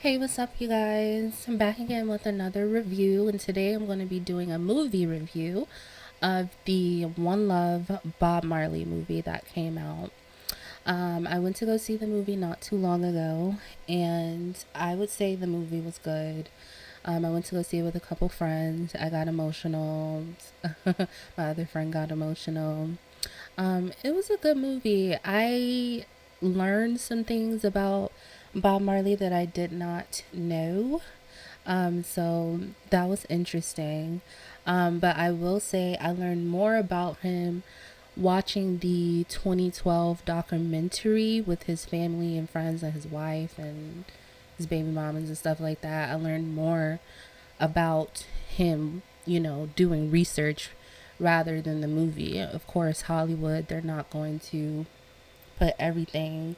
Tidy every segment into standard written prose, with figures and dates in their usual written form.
Hey, what's up, you guys? I'm back again with another review, and today I'm going to be doing a movie review of the One Love Bob Marley movie that came out. I went to go see the movie not too long ago, and I would say the movie was good. I went to go see it with a couple friends. I got emotional. My other friend got emotional. It was a good movie. I learned some things about Bob Marley that I did not know. So that was interesting. But I will say I learned more about him watching the 2012 documentary with his family and friends and his wife and his baby mamas and stuff like that. I learned more about him, doing research rather than the movie. Of course, Hollywood, they're not going to put everything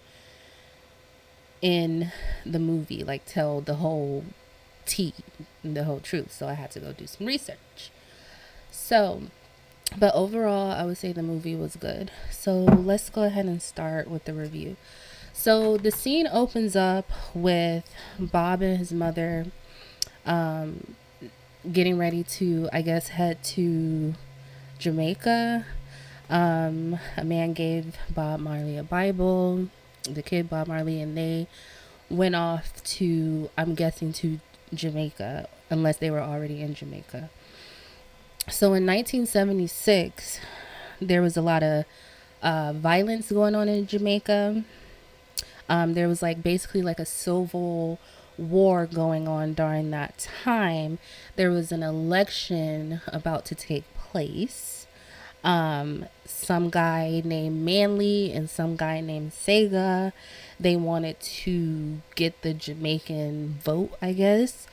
in the movie, like tell the whole tea, the whole truth. So I had to go do some research. So, but overall, I would say the movie was good. So let's go ahead and start with the review. So the scene opens up with Bob and his mother um, getting ready to, I guess, head to Jamaica. A man gave Bob Marley a Bible, the kid Bob Marley, and they went off to, I'm guessing, to Jamaica, unless they were already in Jamaica. So in 1976, there was a lot of violence going on in Jamaica. There was like basically like a civil war going on during that time. There was an election about to take place. Some guy named Manley and some guy named Sega, they wanted to get the Jamaican vote, I guess,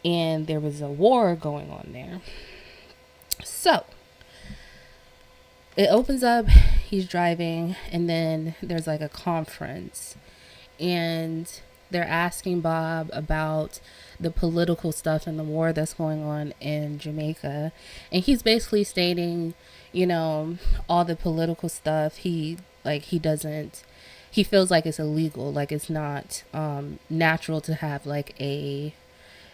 and there was a war going on there. So it opens up, he's driving, and then there's like a conference, and they're asking Bob about the political stuff and the war that's going on in Jamaica. And he's basically stating, all the political stuff, he doesn't, he feels like it's illegal, like it's not natural to have like a,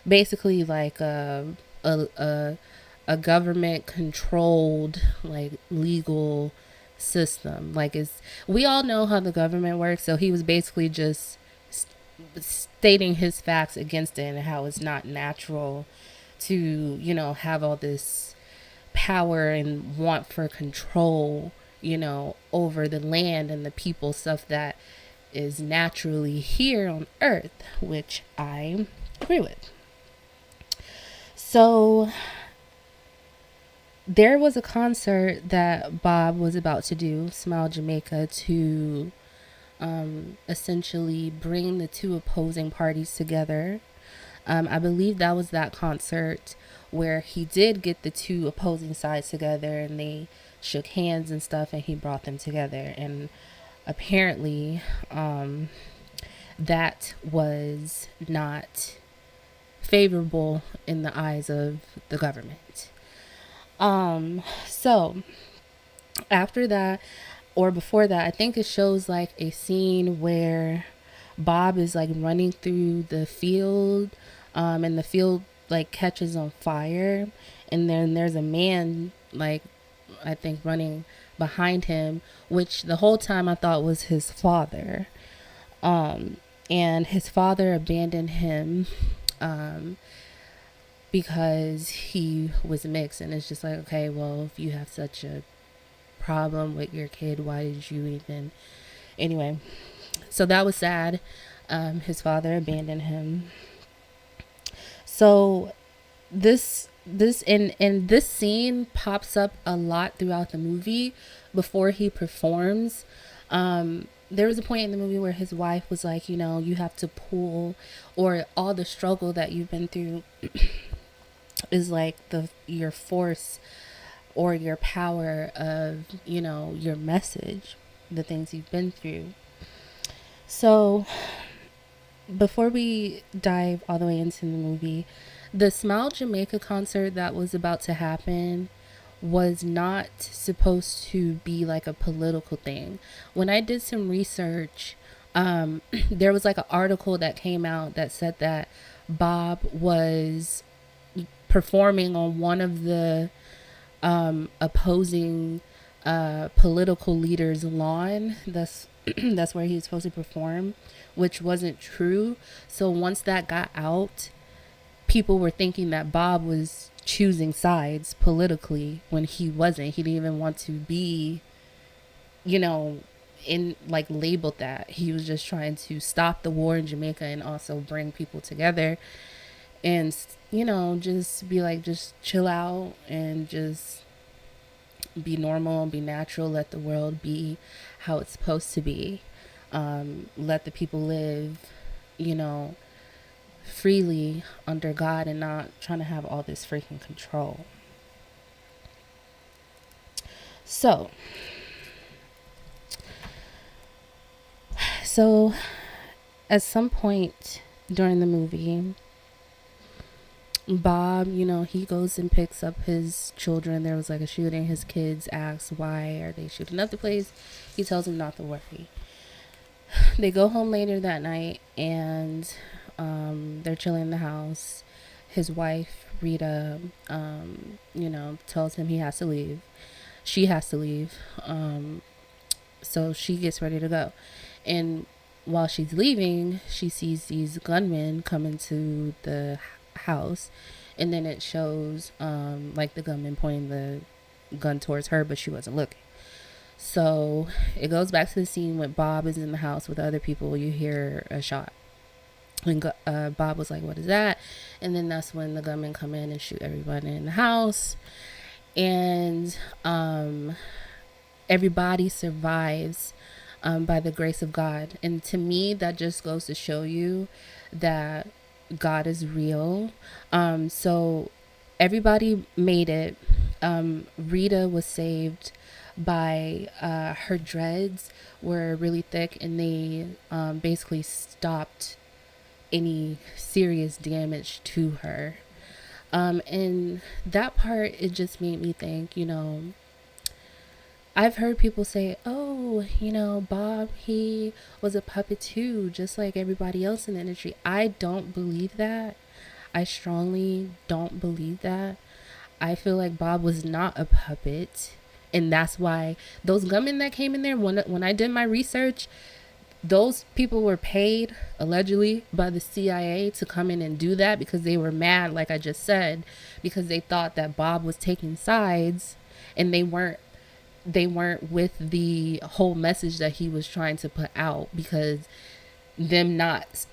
basically like a a government controlled like legal system. Like it's, we all know how the government works, so he was basically just stating his facts against it and how it's not natural to, have all this power and want for control, over the land and the people, stuff that is naturally here on earth, which I agree with. So there was a concert that Bob was about to do, Smile Jamaica, to essentially bring the two opposing parties together. I believe that was that concert where he did get the two opposing sides together and they shook hands and stuff and he brought them together. And apparently, that was not favorable in the eyes of the government. So after that, or before that, I think it shows like a scene where Bob is like running through the field, and the field like catches on fire, and then there's a man like, I think, running behind him, which the whole time I thought was his father. Um, and his father abandoned him um, because he was mixed, and it's just like, okay, well, if you have such a problem with your kid, why did you even, anyway, so that was sad. His father abandoned him. So this and this scene pops up a lot throughout the movie before he performs. There was a point in the movie where his wife was like, you have to pull, or all the struggle that you've been through is like the your force or your power of, your message, the things you've been through. So before we dive all the way into the movie, the Smile Jamaica concert that was about to happen was not supposed to be like a political thing. When I did some research, There was like an article that came out that said that Bob was performing on one of the opposing political leader's lawn. That's where he was supposed to perform, which wasn't true. So once that got out, people were thinking that Bob was choosing sides politically when he wasn't. He didn't even want to be, you know, in like labeled that. He was just trying to stop the war in Jamaica and also bring people together and, you know, just be like, just chill out and just be normal, be natural, let the world be how it's supposed to be. Let the people live, you know, freely under God and not trying to have all this freaking control. So, so at some point during the movie, Bob, you know, he goes and picks up his children. There was like a shooting. His kids ask, why are they shooting up the place? He tells them not to worry. They go home later that night and they're chilling in the house. His wife, Rita, you know, tells him he has to leave. She has to leave. So she gets ready to go. And while she's leaving, she sees these gunmen come into the house. And then it shows like the gunman pointing the gun towards her, but she wasn't looking. So it goes back to the scene when Bob is in the house with other people. You hear a shot. And Bob was like, what is that? And then that's when the gunmen come in and shoot everybody in the house. And everybody survives by the grace of God. And to me, that just goes to show you that God is real. So everybody made it. Rita was saved by her dreads were really thick and they basically stopped any serious damage to her. And that part, it just made me think, you know, I've heard people say, oh, you know, Bob, he was a puppet too, just like everybody else in the industry. I don't believe that. I strongly don't believe that. I feel like Bob was not a puppet. And that's why those gunmen that came in there, when I did my research, those people were paid allegedly by the CIA to come in and do that because they were mad, like I just said, because they thought that Bob was taking sides and they weren't with the whole message that he was trying to put out, because them not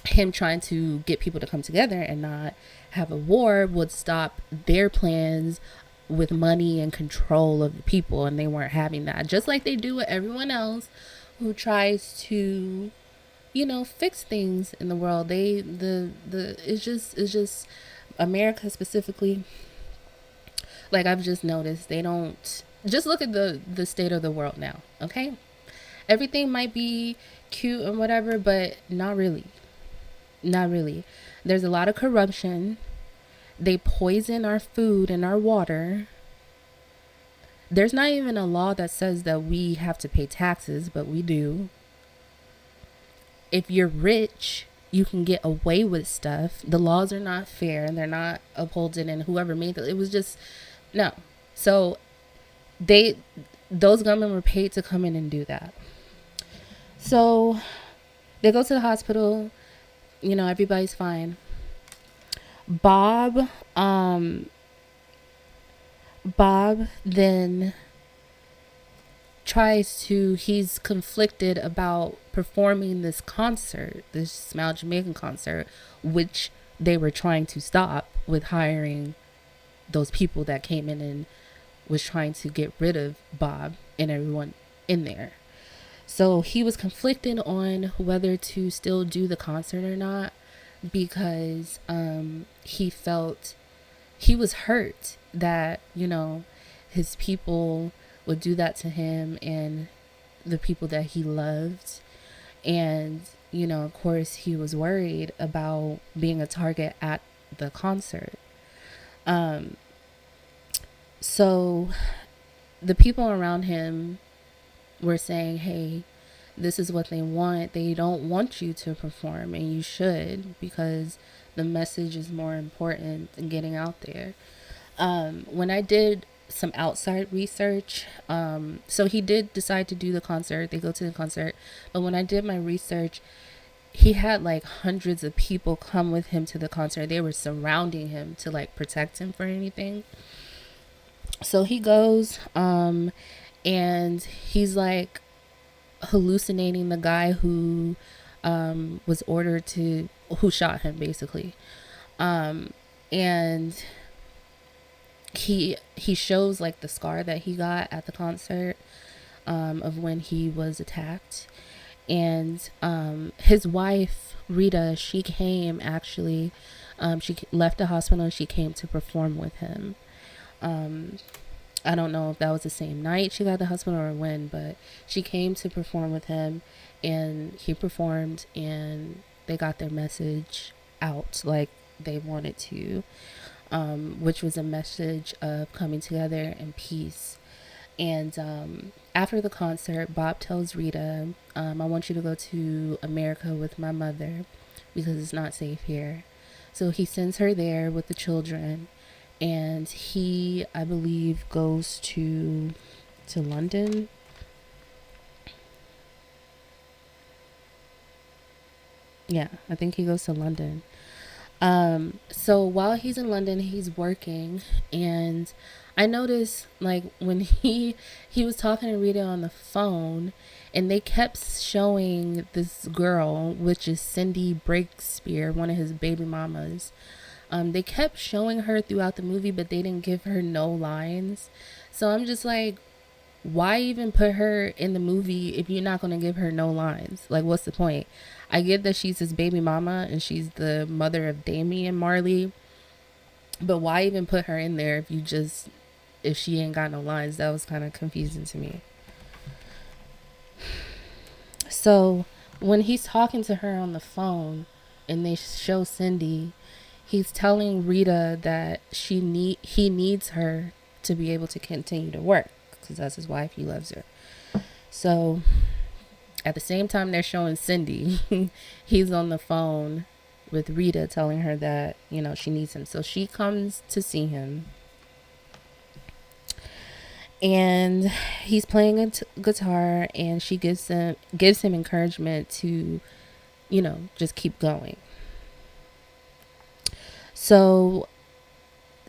him trying to get people to come together and not have a war would stop their plans with money and control of the people, and they weren't having that, just like they do with everyone else who tries to, you know, fix things in the world. It's just America specifically. Like I've just noticed, they don't just look at the state of the world now. Okay, everything might be cute and whatever, but not really. Not really. There's a lot of corruption. They poison our food and our water. There's not even a law that says that we have to pay taxes, but we do. If you're rich, you can get away with stuff. The laws are not fair and they're not upholding, and whoever made it was just no. So those gunmen were paid to come in and do that. So they go to the hospital, you know, everybody's fine. Bob then he's conflicted about performing this concert, this Smile Jamaican concert, which they were trying to stop with hiring those people that came in and was trying to get rid of Bob and everyone in there. So he was conflicted on whether to still do the concert or not, because he felt he was hurt that, you know, his people would do that to him and the people that he loved. And, you know, of course, he was worried about being a target at the concert. So the people around him were saying, hey, this is what they want. They don't want you to perform, and you should, because the message is more important than getting out there. When I did some outside research, so he did decide to do the concert. They go to the concert, but when I did my research, he had like hundreds of people come with him to the concert. They were surrounding him to like protect him for anything. So he goes, and he's like hallucinating the guy who was ordered to, who shot him basically. And he shows like the scar that he got at the concert, of when he was attacked. And his wife Rita, she came actually, she left the hospital and she came to perform with him. I don't know if that was the same night she got the hospital or when, but she came to perform with him, and he performed, and they got their message out like they wanted to, which was a message of coming together and peace. And after the concert, Bob tells Rita, I want you to go to America with my mother because it's not safe here. So he sends her there with the children, and he, I believe, goes to London. Yeah, I think he goes to London. So while he's in London, he's working, and I noticed like when he was talking to Rita on the phone, and they kept showing this girl, which is Cindy Breakspear, one of his baby mamas. They kept showing her throughout the movie, but they didn't give her no lines. So I'm just like, why even put her in the movie if you're not going to give her no lines? Like, what's the point? I get that she's his baby mama and she's the mother of Damien Marley, but why even put her in there if you just, if she ain't got no lines? That was kind of confusing to me. So when he's talking to her on the phone and they show Cindy, he's telling Rita that he needs her to be able to continue to work because that's his wife. He loves her. So at the same time they're showing Cindy, he's on the phone with Rita telling her that, you know, she needs him. So she comes to see him, and he's playing a guitar, and she gives him encouragement to, you know, just keep going. So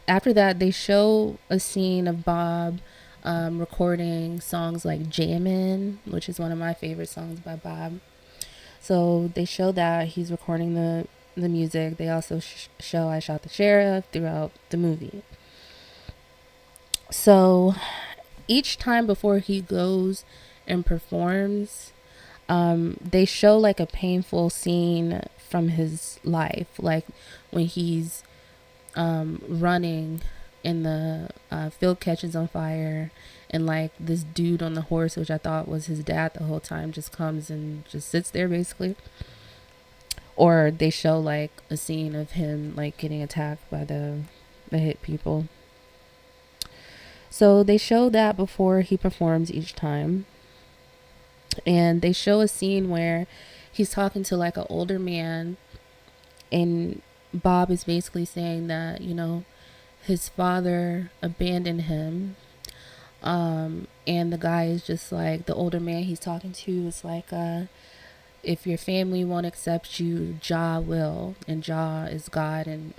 after that, they show a scene of Bob recording songs like Jammin', which is one of my favorite songs by Bob. So they show that he's recording the music. They also show I Shot the Sheriff throughout the movie. So each time before he goes and performs, they show like a painful scene from his life, like when he's running and the field catches on fire, and like this dude on the horse, which I thought was his dad the whole time, just comes and just sits there basically. Or they show like a scene of him like getting attacked by the hit people. So they show that before he performs each time. And they show a scene where he's talking to like an older man, and Bob is basically saying that, you know, his father abandoned him. And the guy is just like, the older man he's talking to is like, if your family won't accept you, Jah will. And Jah is God and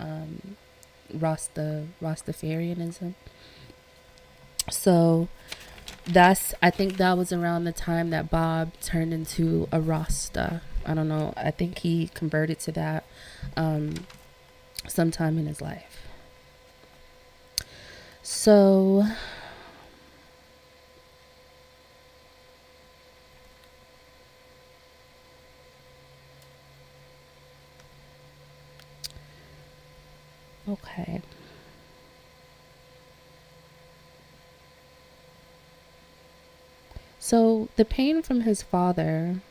Rastafarianism. So I think that was around the time that Bob turned into a Rasta. I don't know. I think he converted to that sometime in his life. So okay. So the pain from his father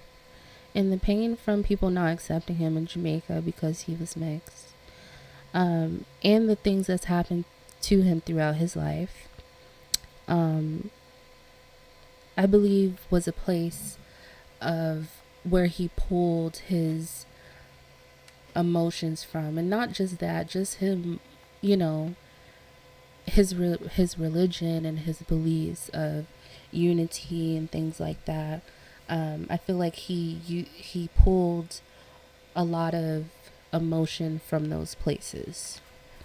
and the pain from people not accepting him in Jamaica because he was mixed, and the things that's happened to him throughout his life, I believe was a place of where he pulled his emotions from, and not just that, just him, you know, his religion and his beliefs of unity and things like that. I feel like he pulled a lot of emotion from those places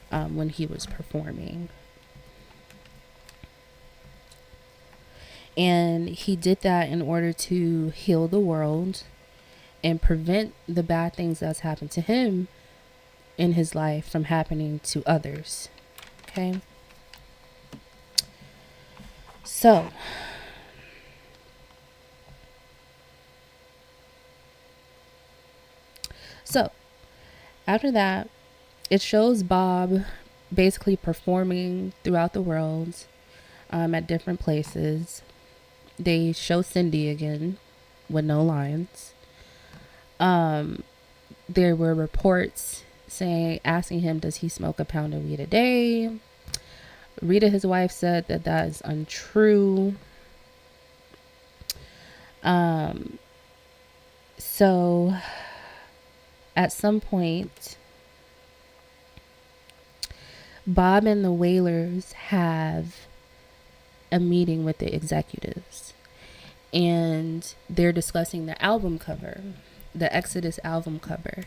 when he was performing. And he did that in order to heal the world and prevent the bad things that's happened to him in his life from happening to others. Okay. So, so after that, it shows Bob basically performing throughout the world at different places. They show Cindy again with no lines. There were reports asking him, does he smoke a pound of weed a day? Rita, his wife, said that that is untrue. So at some point, Bob and the Wailers have a meeting with the executives, and they're discussing the album cover, the Exodus album cover.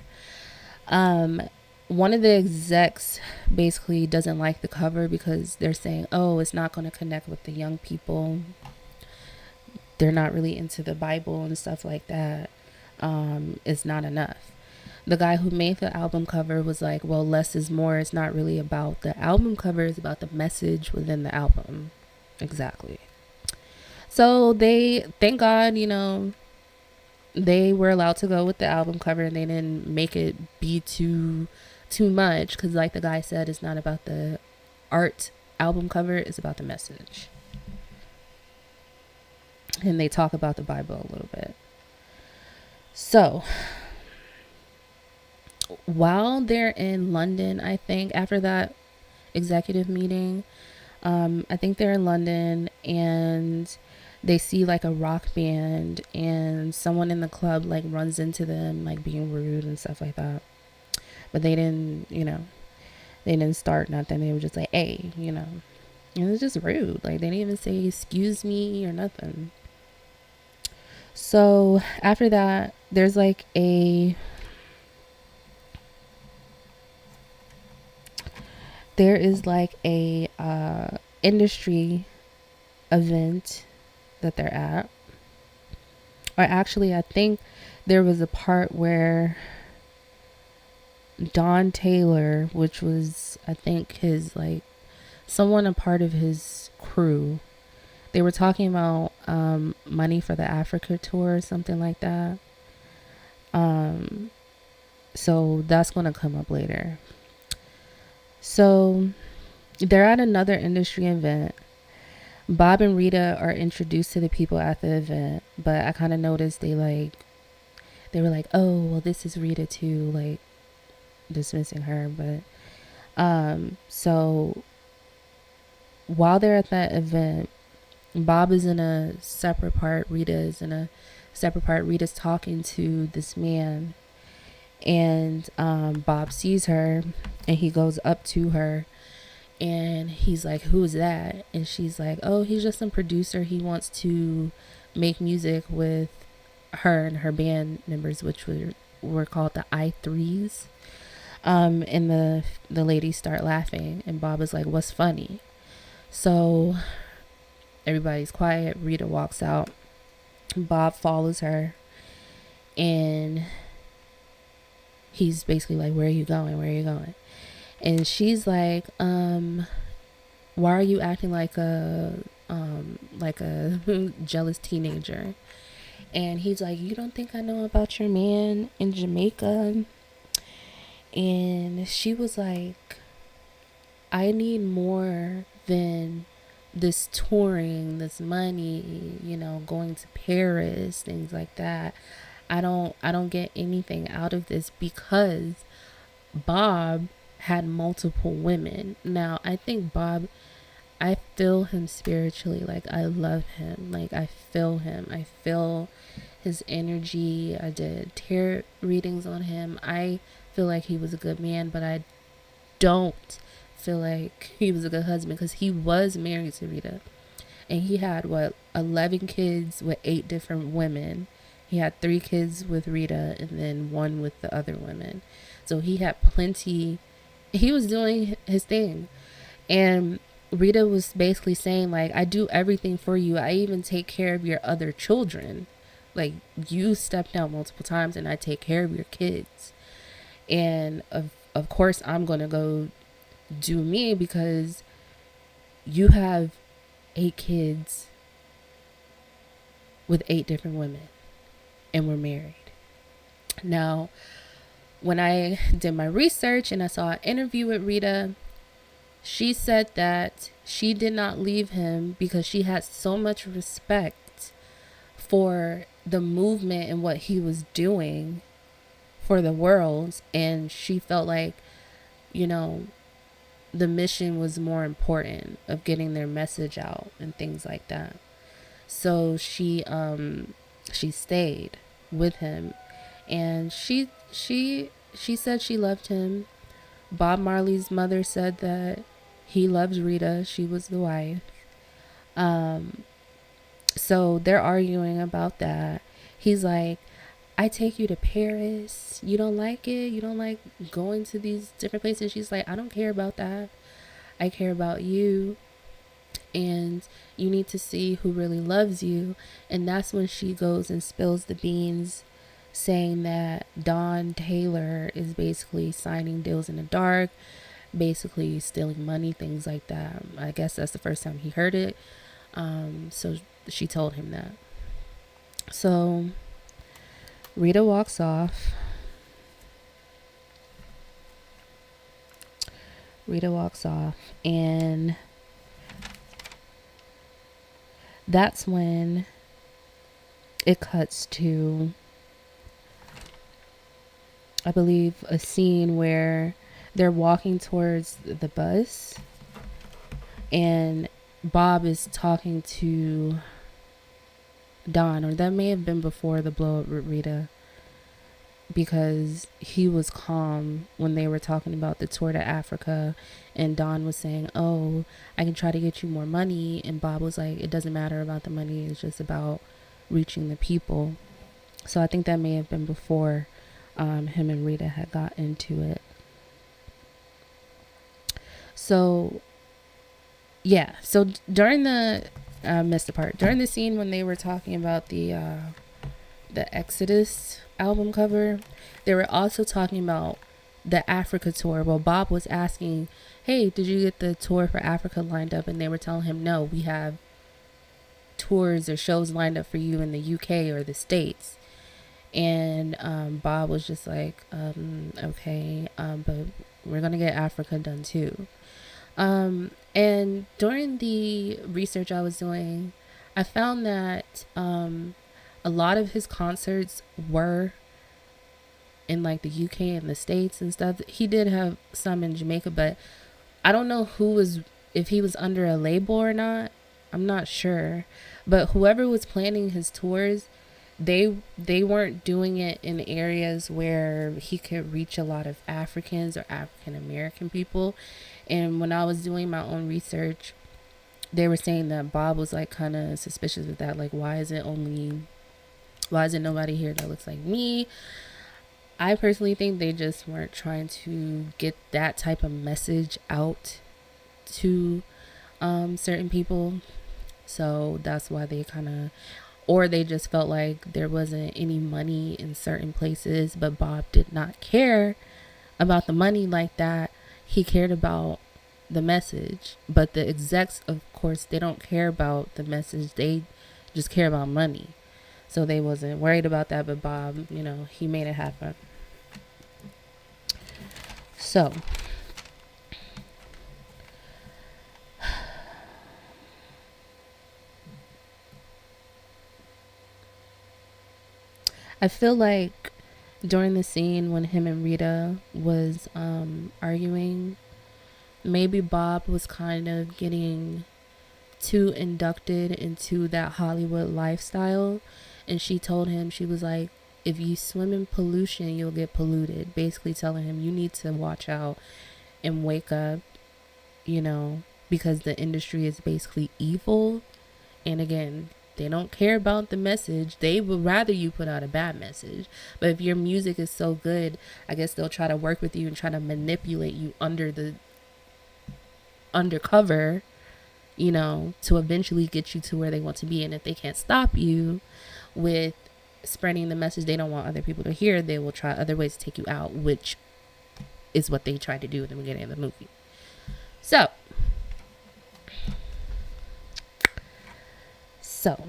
One of the execs basically doesn't like the cover because they're saying, oh, it's not going to connect with the young people. They're not really into the Bible and stuff like that. It's not enough. The guy who made the album cover was like, well, less is more. It's not really about the album cover. It's about the message within the album. Exactly. So they, thank God, you know, they were allowed to go with the album cover, and they didn't make it be too much, because like the guy said, it's not about the art album cover, it's about the message. And they talk about the Bible a little bit. So while they're in London, I think after that executive meeting, I think they're in London, and they see like a rock band, and someone in the club like runs into them like being rude and stuff like that. But they didn't, you know, they didn't start nothing. They were just like, hey, you know. And it was just rude. Like, they didn't even say excuse me or nothing. So after that, there's like there is like a industry event that they're at. Or actually, I think there was a part where Don Taylor, which was, I think, his like someone a part of his crew, they were talking about money for the Africa tour or something like that. So that's going to come up later. So they're at another industry event. Bob and Rita are introduced to the people at the event, but I kind of noticed they were like, oh, well, this is Rita too, like dismissing her. But so while they're at that event, Bob is in a separate part, Rita is in a separate part. Rita's talking to this man, and Bob sees her, and he goes up to her, and he's like, who's that? And she's like, oh, he's just some producer. He wants to make music with her and her band members, which were called the I3s. And the ladies start laughing, and Bob is like, what's funny? So everybody's quiet. Rita walks out. Bob follows her, and he's basically like, where are you going? Where are you going? And she's like, why are you acting like a jealous teenager? And he's like, you don't think I know about your man in Jamaica? And she was like, I need more than this touring, this money, you know, going to Paris, things like that. I don't get anything out of this, because Bob had multiple women. Now, I think Bob, I feel him spiritually. Like, I love him. Like, I feel him. I feel his energy. I did tarot readings on him. I feel like he was a good man, but I don't feel like he was a good husband because he was married to Rita. And he had, 11 kids with 8 different women. He had 3 kids with Rita and then 1 with the other women. So he had plenty. He was doing his thing. And Rita was basically saying, like, I do everything for you. I even take care of your other children. Like, you stepped out multiple times and I take care of your kids. And of course, I'm going to go do me because you have 8 kids with 8 different women and we're married. Now, when I did my research and I saw an interview with Rita, she said that she did not leave him because she had so much respect for the movement and what he was doing for the world. And she felt like, you know, the mission was more important of getting their message out and things like that. So she stayed with him, and she said she loved him. Bob Marley's mother said that he loves Rita. She was the wife. So they're arguing about that. He's like, I take you to Paris. You don't like it? You don't like going to these different places? She's like, I don't care about that. I care about you. And you need to see who really loves you. And that's when she goes and spills the beans, saying that Don Taylor is basically signing deals in the dark, basically stealing money, things like that. I guess that's the first time he heard it. So she told him that. So Rita walks off. And that's when it cuts to, I believe, a scene where they're walking towards the bus and Bob is talking to Don, or that may have been before the blow up with Rita, because he was calm when they were talking about the tour to Africa, and Don was saying, oh, I can try to get you more money, and Bob was like, it doesn't matter about the money, it's just about reaching the people. So I think that may have been before him and Rita had got into it. So yeah, so during the missed the part during the scene when they were talking about the Exodus album cover, they were also talking about the Africa tour. Well, Bob was asking, hey, did you get the tour for Africa lined up? And they were telling him, no, we have tours or shows lined up for you in the UK or the States. And Bob was just like, okay, but we're gonna get Africa done too. And during the research I was doing, I found that a lot of his concerts were in like the UK and the States and stuff. He did have some in Jamaica, but I don't know if he was under a label or not. I'm not sure. But whoever was planning his tours, they weren't doing it in areas where he could reach a lot of Africans or African American people. And when I was doing my own research, they were saying that Bob was like kind of suspicious of that. Like, why is it nobody here that looks like me? I personally think they just weren't trying to get that type of message out to certain people. So that's why they or they just felt like there wasn't any money in certain places, but Bob did not care about the money like that. He cared about the message. But the execs, of course, they don't care about the message. They just care about money. So they wasn't worried about that, but Bob, he made it happen. So I feel like during the scene when him and Rita was arguing, maybe Bob was kind of getting too inducted into that Hollywood lifestyle, And she told him, she was like, if you swim in pollution, you'll get polluted. Basically telling him, you need to watch out and wake up, you know, because the industry is basically evil. And again, they don't care about the message. They would rather you put out a bad message. But if your music is so good, I guess they'll try to work with you and try to manipulate you undercover, you know, to eventually get you to where they want to be. And if they can't stop you with spreading the message they don't want other people to hear, they will try other ways to take you out, which is what they tried to do in the beginning of the movie. So so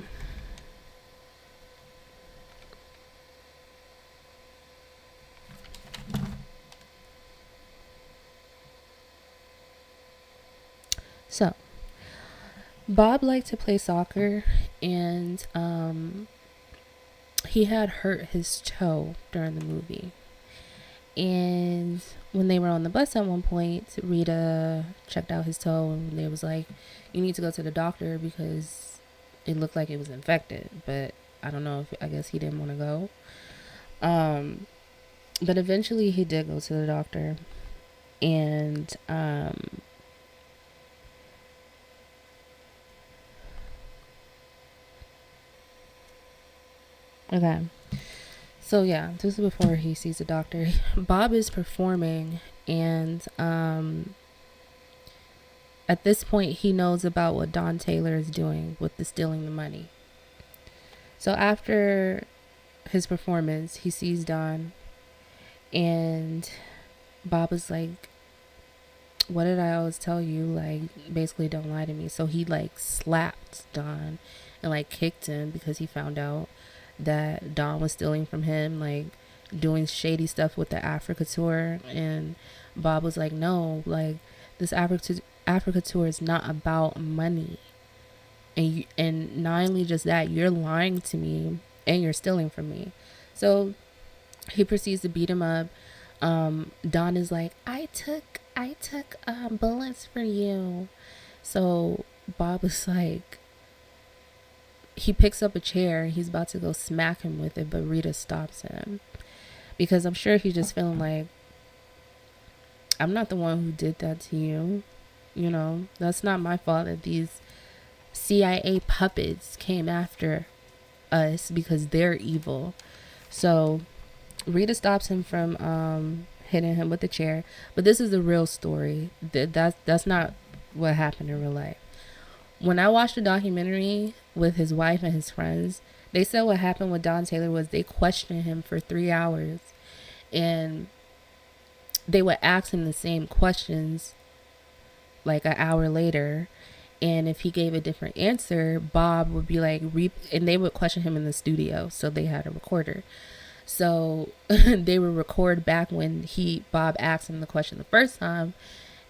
Bob liked to play soccer, and he had hurt his toe during the movie. And when they were on the bus at one point, Rita checked out his toe, and they was like, you need to go to the doctor because it looked like it was infected. But I don't know, if I guess he didn't want to go. But eventually he did go to the doctor. And okay. So yeah, this is before he sees the doctor. Bob is performing, and at this point he knows about what Don Taylor is doing with the stealing the money. So after his performance, he sees Don, and Bob is like, what did I always tell you? Like, basically, don't lie to me. So he like slapped Don and like kicked him because he found out that Don was stealing from him, like doing shady stuff with the Africa tour. And Bob was like, no, like this Africa tour is not about money. And not only just that, you're lying to me and you're stealing from me. So he proceeds to beat him up. Don is like, I took bullets for you. So Bob is like, he picks up a chair. He's about to go smack him with it, but Rita stops him because I'm sure he's just feeling like, I'm not the one who did that to you. You know, that's not my fault that these CIA puppets came after us because they're evil. So Rita stops him from hitting him with the chair. But this is the real story. That's not what happened in real life. When I watched the documentary with his wife and his friends, they said what happened with Don Taylor was they questioned him for 3 hours, and they would ask him the same questions like an hour later, and if he gave a different answer, Bob would be like, and they would question him in the studio, so they had a recorder. So they would record back when Bob asked him the question the first time,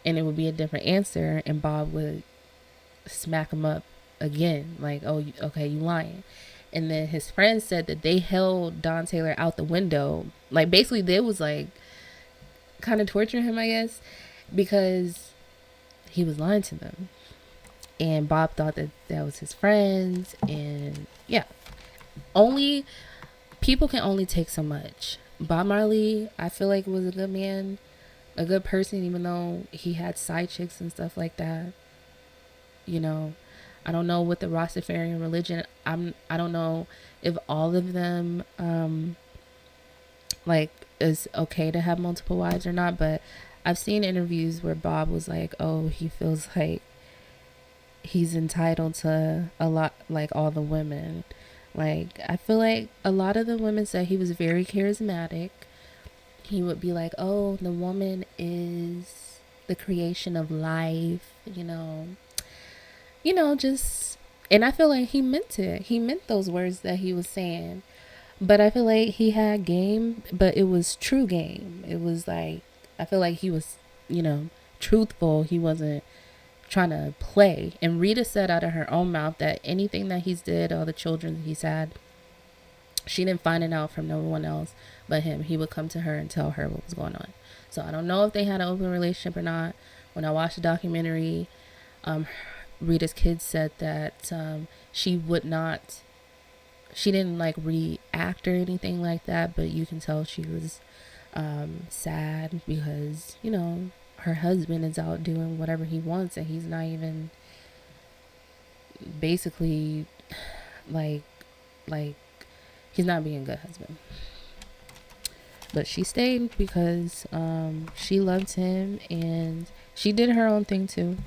and it would be a different answer, and Bob would smack him up again, like, oh, okay, you lying. And then his friends said that they held Don Taylor out the window, like basically they was like kind of torturing him, I guess, because he was lying to them. And Bob thought that was his friends. And yeah, only people can only take so much. Bob Marley, I feel like, was a good man, a good person, even though he had side chicks and stuff like that. You know, I don't know what the Rastafarian religion, I don't know if all of them like is okay to have multiple wives or not, but I've seen interviews where Bob was like, oh, he feels like he's entitled to a lot, like all the women. Like, I feel like a lot of the women said he was very charismatic. He would be like, oh, the woman is the creation of life, just, and I feel like he meant it. He meant those words that he was saying. But I feel like he had game, but it was true game. It was like, I feel like he was, truthful. He wasn't trying to play. And Rita said out of her own mouth that anything that he's did, all the children he's had, she didn't find it out from no one else but him. He would come to her and tell her what was going on. So I don't know if they had an open relationship or not. When I watched the documentary, Rita's kids said that she would not she didn't like react or anything like that, but you can tell she was sad because, you know, her husband is out doing whatever he wants and he's not even basically like like he's not being a good husband. But she stayed because she loved him and she did her own thing too.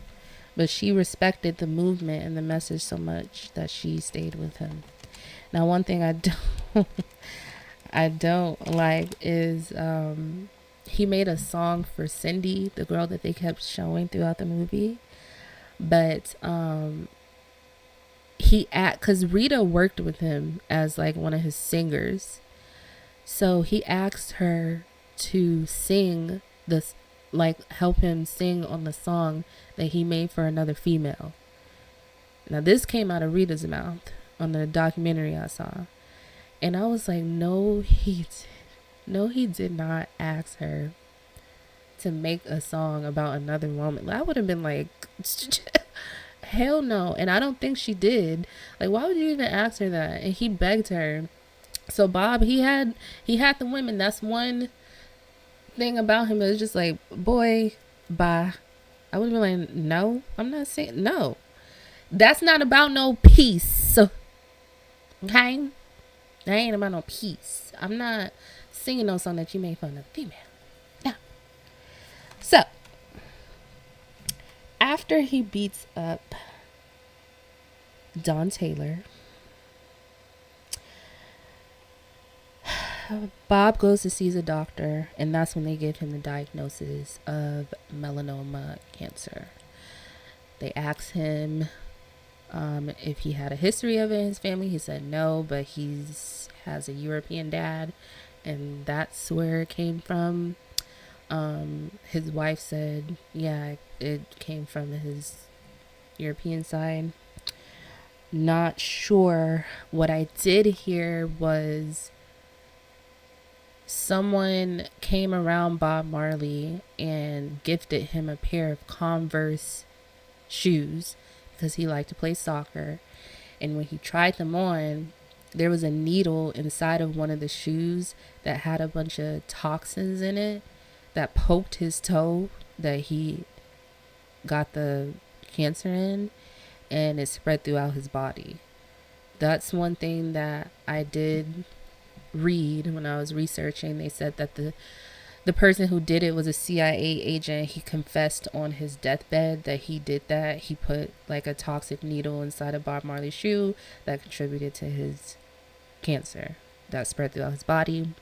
But she respected the movement and the message so much that she stayed with him. Now, one thing I don't I don't like is he made a song for Cindy, the girl that they kept showing throughout the movie. But because Rita worked with him as like one of his singers, so he asked her to sing this, like help him sing on the song that he made for another female. Now this came out of Rita's mouth on the documentary I saw, and I was like, no, he did not ask her to make a song about another woman. I would have been like, hell no. And I don't think she did. Like, why would you even ask her that? And he begged her. So Bob, he had the women. That's one thing about him. It was just like, boy, bye. I would have been like, no, I'm not saying no. That's not about no peace. Okay? That ain't about no peace. I'm not singing no song that you made fun of female. No. So, after he beats up Don Taylor, Bob goes to see the doctor, and that's when they give him the diagnosis of melanoma cancer. They asked him if he had a history of it in his family. He said no, but he has a European dad, and that's where it came from. His wife said, yeah, it came from his European side. Not sure. What I did hear was someone came around Bob Marley and gifted him a pair of Converse shoes because he liked to play soccer. And when he tried them on, there was a needle inside of one of the shoes that had a bunch of toxins in it that poked his toe that he got the cancer in, and it spread throughout his body. That's one thing that I did read when I was researching. They said that the person who did it was a CIA agent. He confessed on his deathbed that he did that. He put like a toxic needle inside of Bob Marley's shoe that contributed to his cancer that spread throughout his body.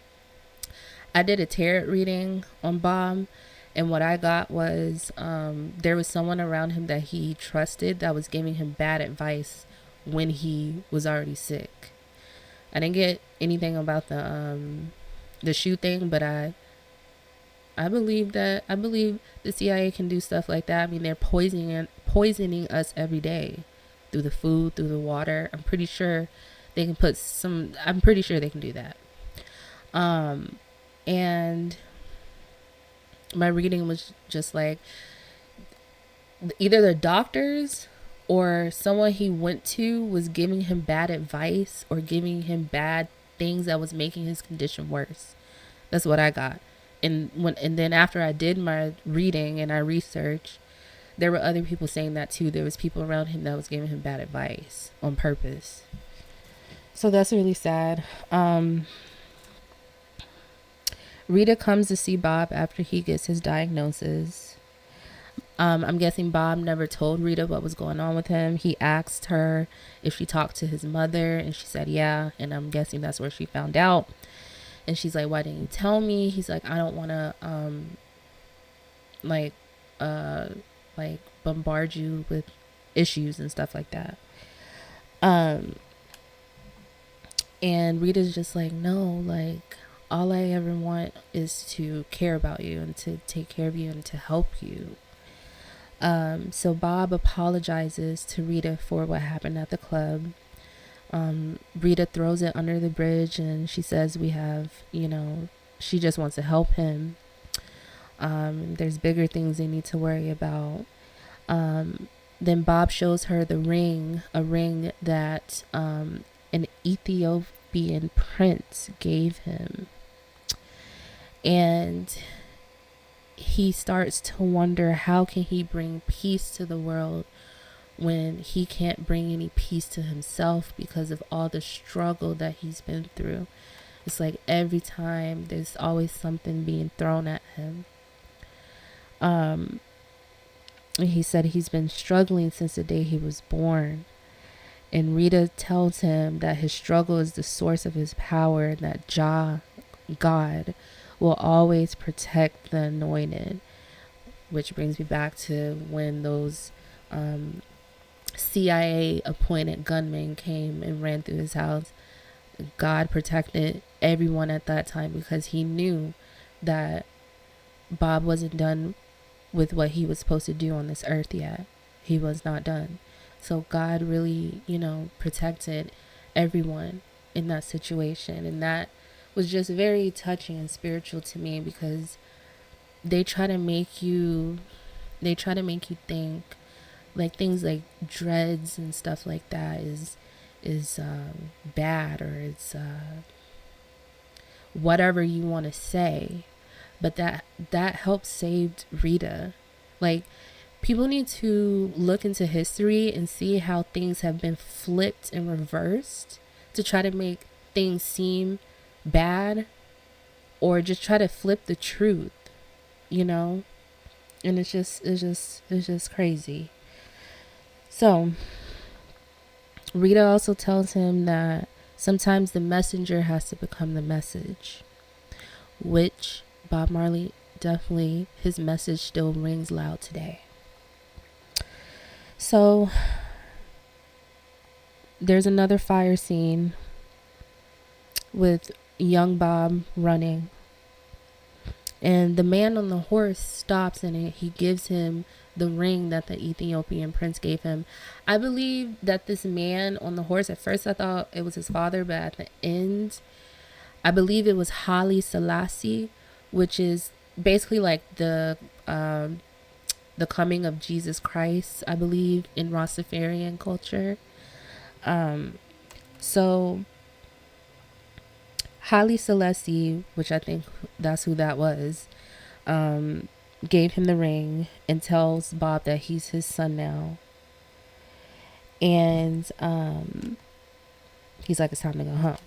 I did a tarot reading on Bob, and what I got was there was someone around him that he trusted that was giving him bad advice when he was already sick. I didn't get anything about the shoe thing, but I believe the CIA can do stuff like that. I mean, they're poisoning us every day through the food, through the water. I'm pretty sure they can do that. And my reading was just like either the doctors or someone he went to was giving him bad advice or giving him bad things that was making his condition worse. That's what I got. And then after I did my reading and I researched, there were other people saying that too. There was people around him that was giving him bad advice on purpose. So that's really sad. Rita comes to see Bob after he gets his diagnosis. I'm guessing Bob never told Rita what was going on with him. He asked her if she talked to his mother, and she said yeah. And I'm guessing that's where she found out. And she's like, why didn't you tell me? He's like, I don't want to like bombard you with issues and stuff like that. And Rita's just like, no, like all I ever want is to care about you and to take care of you and to help you. So Bob apologizes to Rita for what happened at the club. Rita throws it under the bridge and she says she just wants to help him. There's bigger things they need to worry about. Then Bob shows her a ring that an Ethiopian prince gave him. And he starts to wonder, how can he bring peace to the world when he can't bring any peace to himself because of all the struggle that he's been through. It's like every time there's always something being thrown at him. And he said he's been struggling since the day he was born. And Rita tells him that his struggle is the source of his power, and that God, will always protect the anointed. Which brings me back to when those CIA appointed gunmen came and ran through his house. God protected everyone at that time because he knew that Bob wasn't done with what he was supposed to do on this earth yet. He was not done. So God really, protected everyone in that situation. And that was just very touching and spiritual to me, because they try to make you think like things like dreads and stuff like that is bad, or it's whatever you want to say. But that helped save Rita. Like, people need to look into history and see how things have been flipped and reversed to try to make things seem bad, or just try to flip the truth, and it's just crazy. So Rita also tells him that sometimes the messenger has to become the message, which Bob Marley, definitely, his message still rings loud today. So there's another fire scene with young Bob running, and the man on the horse stops, and he gives him the ring that the Ethiopian prince gave him. I believe that this man on the horse, at first I thought it was his father, but at the end, I believe it was Haile Selassie, which is basically like the coming of Jesus Christ, I believe, in Rastafarian culture. So Haile Selassie, which I think that's who that was, gave him the ring and tells Bob that he's his son now. And he's like, it's time to go home.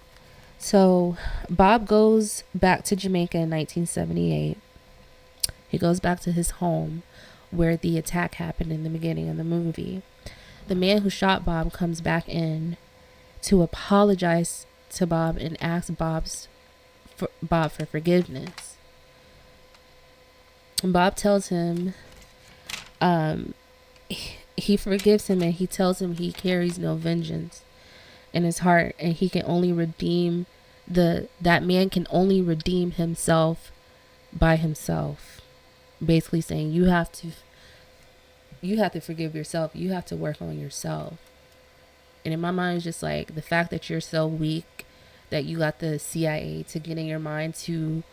So Bob goes back to Jamaica in 1978. He goes back to his home where the attack happened in the beginning of the movie. The man who shot Bob comes back in to apologize to Bob and ask Bob for forgiveness. And Bob tells him he forgives him, and he tells him he carries no vengeance in his heart, and he can only redeem that man can only redeem himself by himself. Basically saying you have to forgive yourself. You have to work on yourself. And in my mind, it's just like the fact that you're so weak that you got the CIA to get in your mind to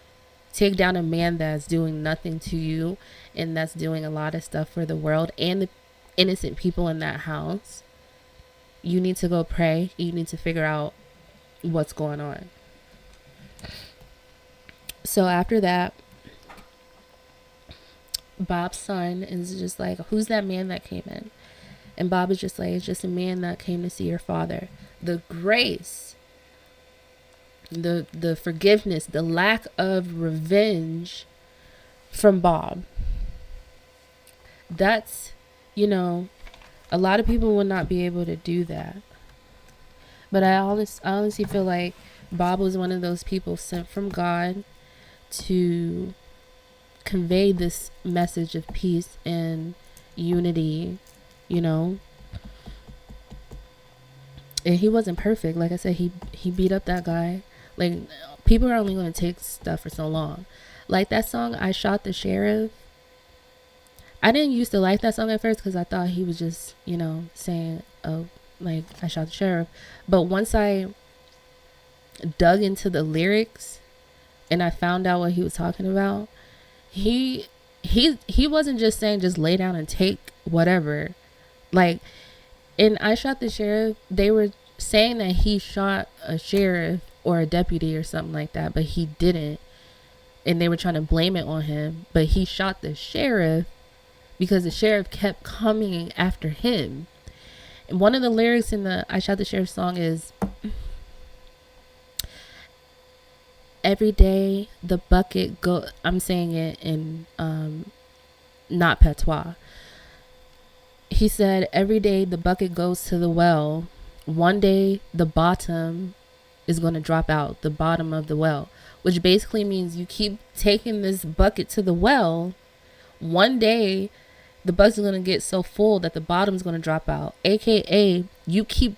take down a man that's doing nothing to you, and that's doing a lot of stuff for the world and the innocent people in that house. You need to go pray. You need to figure out what's going on. So after that, Bob's son is just like, who's that man that came in? And Bob is just like, it's just a man that came to see your father. The grace, the forgiveness, the lack of revenge from Bob. That's, a lot of people would not be able to do that. But I honestly feel like Bob was one of those people sent from God to convey this message of peace and unity, And he wasn't perfect. Like I said, he beat up that guy. Like, people are only going to take stuff for so long. Like that song, I Shot the Sheriff. I didn't used to like that song at first because I thought he was just, saying, oh, like, I shot the sheriff. But once I dug into the lyrics and I found out what he was talking about, he wasn't just saying just lay down and take whatever. Like, in I Shot the Sheriff, they were saying that he shot a sheriff or a deputy or something like that, but he didn't. And they were trying to blame it on him, but he shot the sheriff because the sheriff kept coming after him. And one of the lyrics in the I Shot the Sheriff song is, every day the bucket go, I'm saying it in not patois. He said, every day the bucket goes to the well. One day the bottom is going to drop out, the bottom of the well, which basically means you keep taking this bucket to the well. One day the bucket's going to get so full that the bottom's going to drop out. AKA, you keep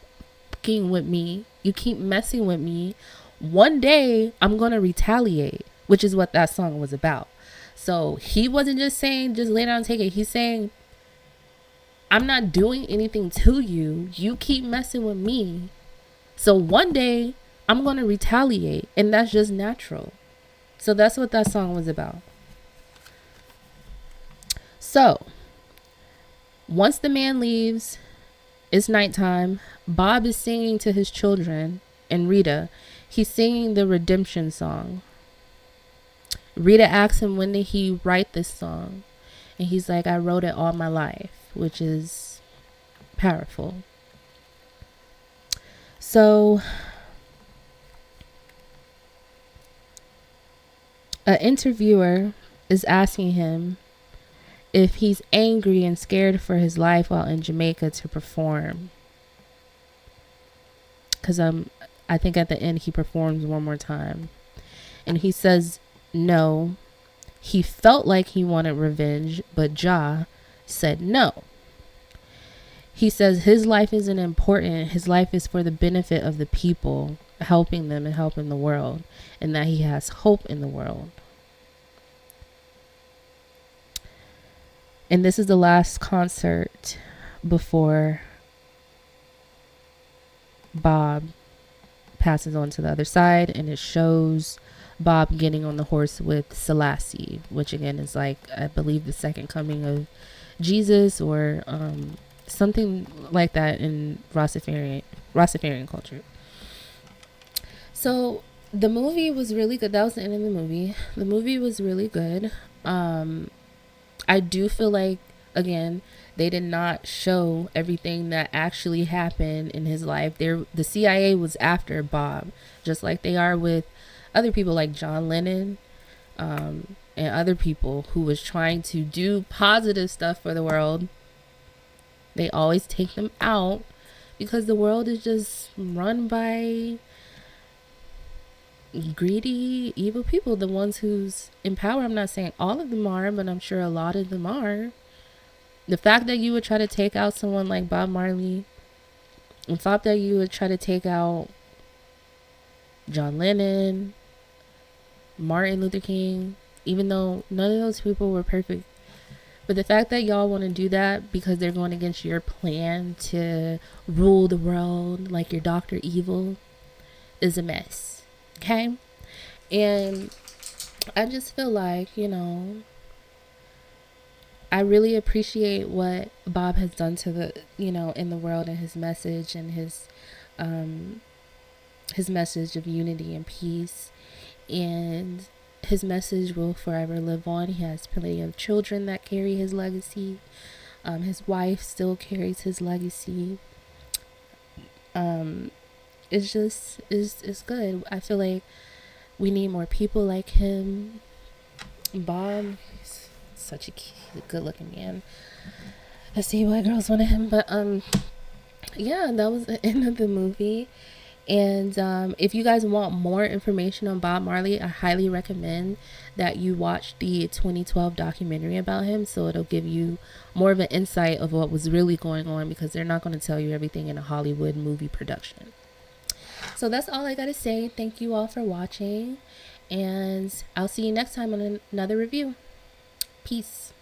fucking with me, you keep messing with me. One day I'm going to retaliate, which is what that song was about. So he wasn't just saying, just lay down and take it. He's saying, I'm not doing anything to you. You keep messing with me. So one day I'm going to retaliate. And that's just natural. So that's what that song was about. So once the man leaves, it's nighttime. Bob is singing to his children and Rita. He's singing the redemption song. Rita asks him, when did he write this song? And he's like, I wrote it all my life, which is powerful. So an interviewer is asking him if he's angry and scared for his life while in Jamaica to perform. Because I think at the end he performs one more time. And he says no. He felt like he wanted revenge, but Jah said no. He says his life isn't important. His life is for the benefit of the people, helping them and helping the world, and that he has hope in the world. And this is the last concert before Bob passes on to the other side, and it shows Bob getting on the horse with Selassie, which again is like, I believe, the second coming of Jesus, or something like that in Rastafarian culture. So the movie was really good. That was the end of the movie. The movie was really good. I do feel like, again, they did not show everything that actually happened in his life. The CIA was after Bob, just like they are with other people like John Lennon, and other people who was trying to do positive stuff for the world. They always take them out because the world is just run by greedy, evil people. The ones who's in power, I'm not saying all of them are, but I'm sure a lot of them are. The fact that you would try to take out someone like Bob Marley, the fact that you would try to take out John Lennon, Martin Luther King, even though none of those people were perfect, but the fact that y'all want to do that because they're going against your plan to rule the world like your Dr. Evil is a mess. Okay? And I just feel like, I really appreciate what Bob has done to the, in the world, and his message, and his message of unity and peace. And his message will forever live on. He has plenty of children that carry his legacy. His wife still carries his legacy. It's just, it's good. I feel like we need more people like him. Bob, he's such a good looking man. I see why girls wanted him. But yeah, that was the end of the movie. And if you guys want more information on Bob Marley, I highly recommend that you watch the 2012 documentary about him, so it'll give you more of an insight of what was really going on, because they're not going to tell you everything in a Hollywood movie production. So that's all I gotta say. Thank you all for watching, and I'll see you next time on another review. Peace.